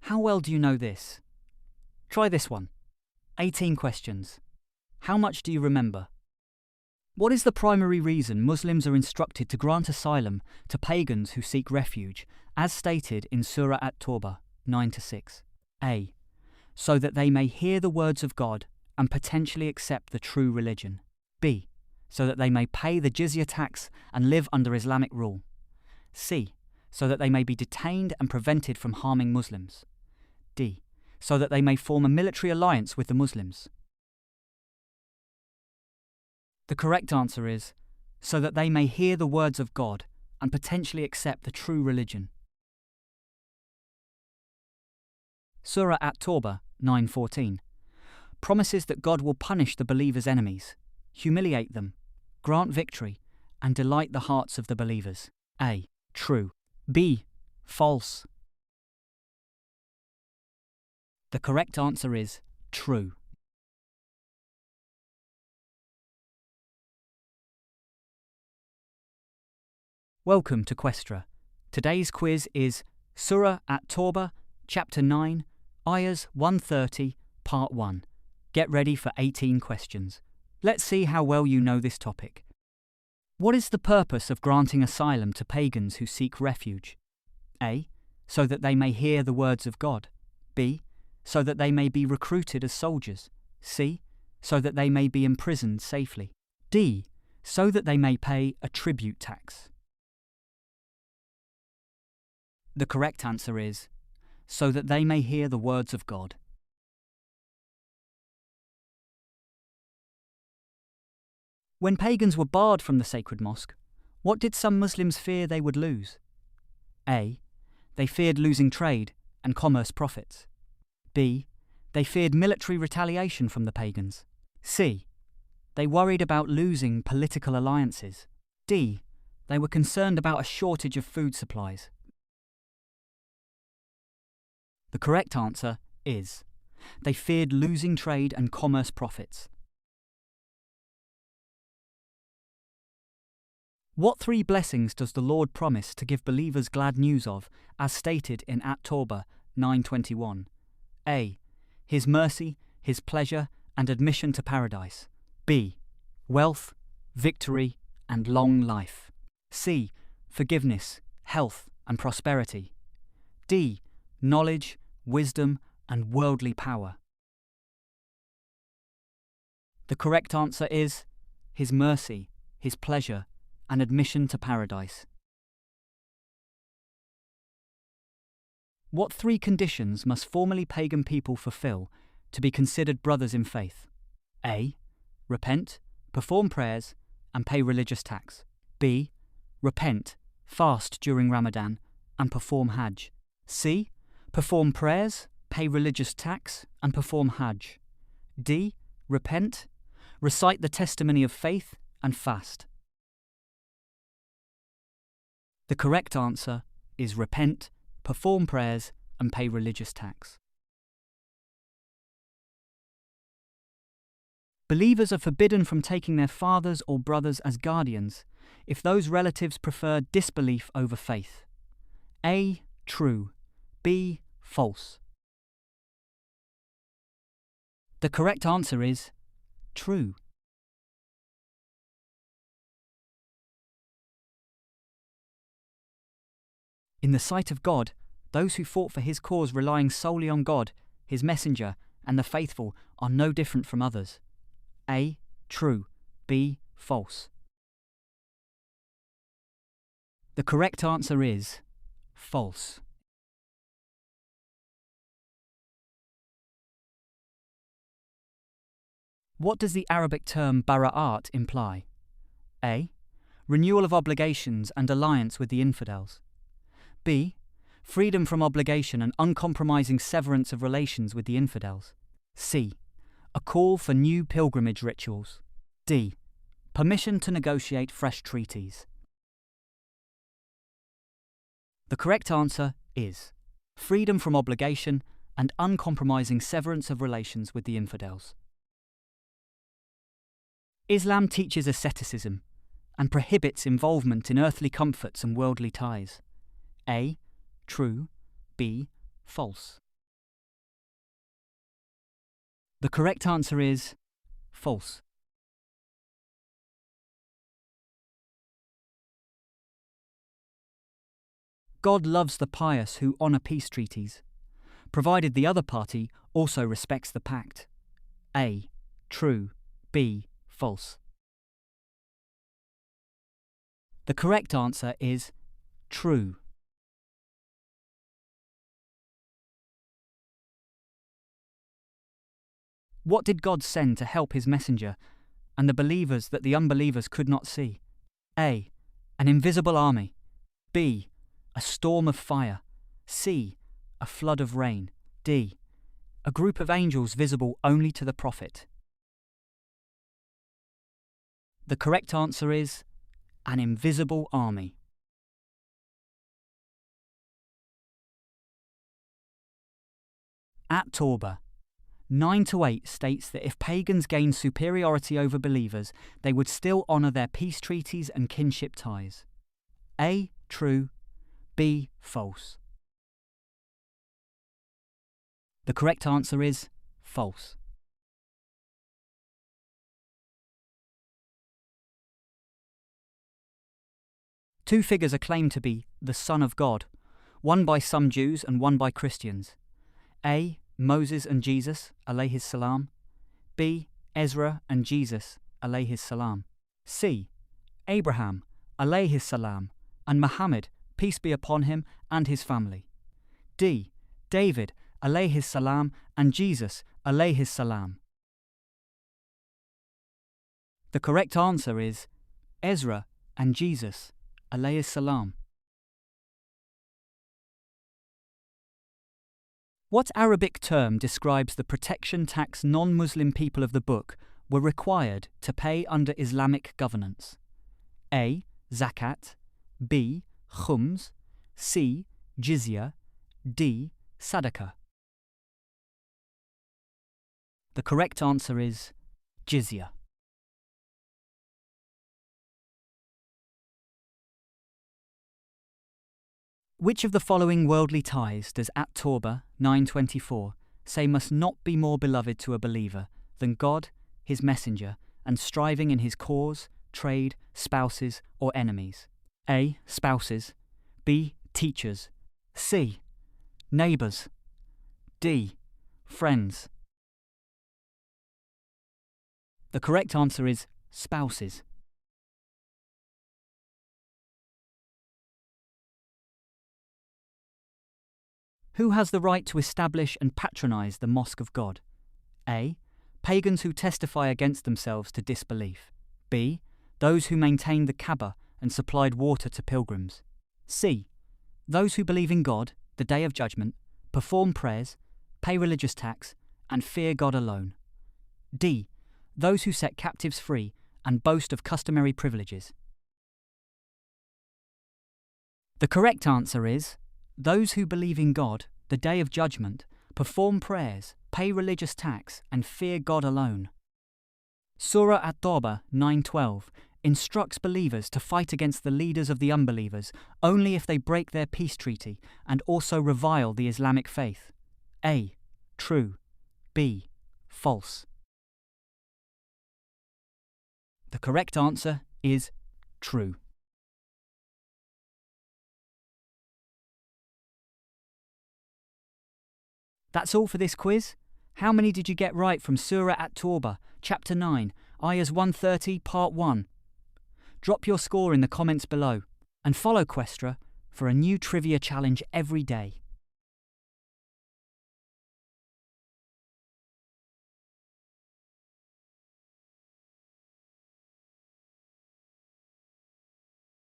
How well do you know this? Try this one. 18 questions. How much do you remember? What is the primary reason Muslims are instructed to grant asylum to pagans who seek refuge, as stated in Surah At-Tawbah 9-6? A. So that they may hear the words of God and potentially accept the true religion. B. So that they may pay the jizya tax and live under Islamic rule. C. So that they may be detained and prevented from harming Muslims. D. So that they may form a military alliance with the Muslims. The correct answer is, so that they may hear the words of God and potentially accept the true religion. Surah At-Tawbah 9:14 promises that God will punish the believers' enemies, humiliate them, grant victory, and delight the hearts of the believers. A. True. B. False. The correct answer is true. Welcome to Questra. Today's quiz is Surah At-Tawbah, Chapter 9, Ayahs 130, Part 1. Get ready for 18 questions. Let's see how well you know this topic. What is the purpose of granting asylum to pagans who seek refuge? A. So that they may hear the words of God. B. So that they may be recruited as soldiers. C. So that they may be imprisoned safely. D. So that they may pay a tribute tax. The correct answer is, so that they may hear the words of God. When pagans were barred from the sacred mosque, what did some Muslims fear they would lose? A. They feared losing trade and commerce profits. B. They feared military retaliation from the pagans. C. They worried about losing political alliances. D. They were concerned about a shortage of food supplies. The correct answer is, they feared losing trade and commerce profits. What three blessings does the Lord promise to give believers glad news of, as stated in At-Tawbah 9:21? A. His mercy, His pleasure, and admission to paradise. B. Wealth, victory, and long life. C. Forgiveness, health, and prosperity. D. Knowledge, wisdom, and worldly power. The correct answer is His mercy, His pleasure, and admission to paradise. What three conditions must formerly pagan people fulfill to be considered brothers in faith? A. Repent, perform prayers, and pay religious tax. B. Repent, fast during Ramadan, and perform Hajj. C. Perform prayers, pay religious tax, and perform Hajj. D. Repent, recite the testimony of faith, and fast. The correct answer is repent, perform prayers, and pay religious tax. Believers are forbidden from taking their fathers or brothers as guardians if those relatives prefer disbelief over faith. A. True. B. False. The correct answer is true. In the sight of God, those who fought for His cause relying solely on God, His messenger, and the faithful are no different from others. A. True. B. False. The correct answer is false. What does the Arabic term bara'at imply? A. Renewal of obligations and alliance with the infidels. B. Freedom from obligation and uncompromising severance of relations with the infidels. C. A call for new pilgrimage rituals. D. Permission to negotiate fresh treaties. The correct answer is freedom from obligation and uncompromising severance of relations with the infidels. Islam teaches asceticism and prohibits involvement in earthly comforts and worldly ties. A. True. B. False. The correct answer is false. God loves the pious who honour peace treaties, provided the other party also respects the pact. A. True. B. False. The correct answer is true. What did God send to help his messenger and the believers that the unbelievers could not see? A. An invisible army. B. A storm of fire. C. A flood of rain. D. A group of angels visible only to the prophet. The correct answer is an invisible army. At-Tawbah 9-8 states that if pagans gained superiority over believers, they would still honour their peace treaties and kinship ties. A. True. B. False. The correct answer is false. Two figures are claimed to be the Son of God, one by some Jews and one by Christians. A. Moses and Jesus, alayhis salam. B. Ezra and Jesus, alayhis salam. C. Abraham, alayhis salam, and Muhammad, peace be upon him, and his family. D. David, alayhis salam, and Jesus, alayhis salam. The correct answer is Ezra and Jesus, alayhis salam. What Arabic term describes the protection tax non-Muslim people of the book were required to pay under Islamic governance? A. Zakat. B. Khums. C. Jizya. D. Sadaqah. The correct answer is Jizya. Which of the following worldly ties does At-Tawbah 9:24 say must not be more beloved to a believer than God, his messenger, and striving in his cause, trade, spouses, or enemies? A. Spouses. B. Teachers. C. Neighbours. D. Friends. The correct answer is spouses. Who has the right to establish and patronise the Mosque of God? A. Pagans who testify against themselves to disbelief. B. Those who maintained the Kaaba and supplied water to pilgrims. C. Those who believe in God, the Day of Judgment, perform prayers, pay religious tax, and fear God alone. D. Those who set captives free and boast of customary privileges. The correct answer is those who believe in God, the Day of Judgment, perform prayers, pay religious tax, and fear God alone. Surah At-Tawbah 9:12 instructs believers to fight against the leaders of the unbelievers only if they break their peace treaty and also revile the Islamic faith. A. True. B. False. The correct answer is true. That's all for this quiz. How many did you get right from Surah At-Tawbah, Chapter 9, Ayahs 130, Part 1? Drop your score in the comments below and follow Questra for a new trivia challenge every day.